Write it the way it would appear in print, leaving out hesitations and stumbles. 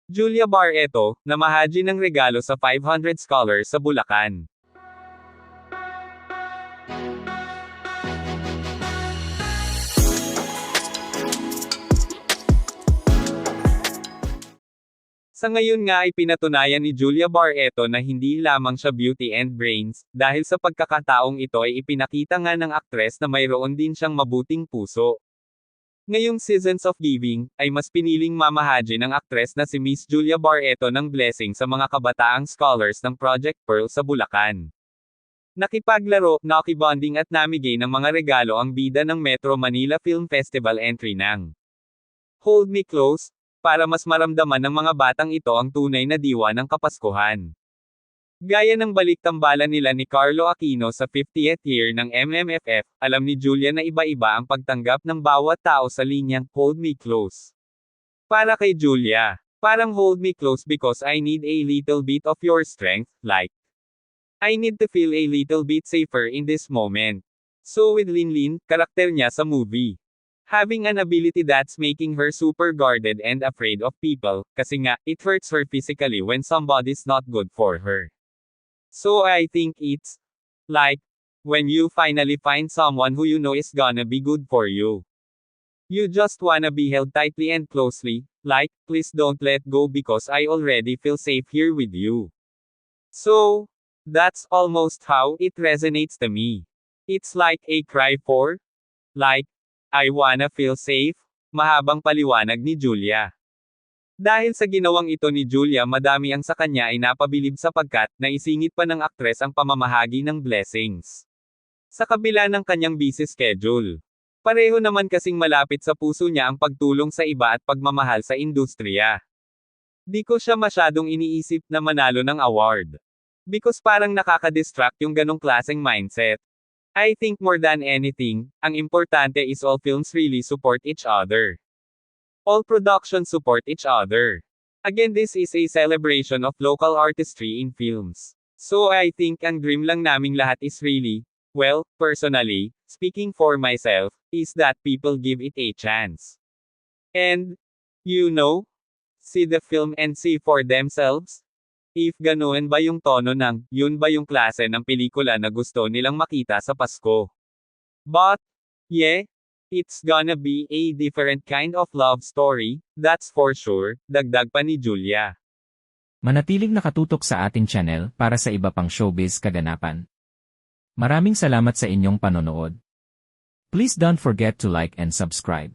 Julia Barreto, namahaji ng regalo sa 500 scholars sa Bulacan. Sa ngayon nga ay pinatunayan ni Julia Barreto na hindi lamang siya beauty and brains, dahil sa pagkakataong ito ay ipinakita nga ng aktres na mayroon din siyang mabuting puso. Ngayong Seasons of Giving, ay mas piniling mamahaji ng aktres na si Miss Julia Barreto ng blessing sa mga kabataang scholars ng Project Pearl sa Bulacan. Nakipaglaro, nakibonding at namigay ng mga regalo ang bida ng Metro Manila Film Festival entry ng Hold Me Close, para mas maramdaman ng mga batang ito ang tunay na diwa ng Kapaskuhan. Gaya ng baliktambalan nila ni Carlo Aquino sa 50th year ng MMFF, alam ni Julia na iba-iba ang pagtanggap ng bawat tao sa linyang Hold Me Close. Para kay Julia, parang hold me close because I need a little bit of your strength, like I need to feel a little bit safer in this moment. So with Linlin, karakter niya sa movie. Having an ability that's making her super guarded and afraid of people, kasi nga, it hurts her physically when somebody's not good for her. So I think it's like when you finally find someone who you know is gonna be good for you. You just wanna be held tightly and closely, like, please don't let go because I already feel safe here with you. So, that's almost how it resonates to me. It's like a cry for, like, I wanna feel safe, mahabang paliwanag ni Julia. Dahil sa ginawang ito ni Julia, madami ang sa kanya ay napabilib sapagkat naisingit pa ng aktres ang pamamahagi ng blessings. Sa kabila ng kanyang busy schedule. Pareho naman kasing malapit sa puso niya ang pagtulong sa iba at pagmamahal sa industriya. Di ko siya masyadong iniisip na manalo ng award. Because parang nakaka-distract yung ganong klaseng mindset. I think more than anything, ang importante is all films really support each other. All productions support each other. Again, this is a celebration of local artistry in films. So I think ang dream lang naming lahat is really, well, personally, speaking for myself, is that people give it a chance. And, you know, see the film and see for themselves. If ganoon ba yung tono ng, yun ba yung klase ng pelikula na gusto nilang makita sa Pasko. But, yeah, it's gonna be a different kind of love story, that's for sure, dagdag pa ni Julia. Manatiling nakatutok sa ating channel para sa iba pang showbiz kaganapan. Maraming salamat sa inyong panonood. Please don't forget to like and subscribe.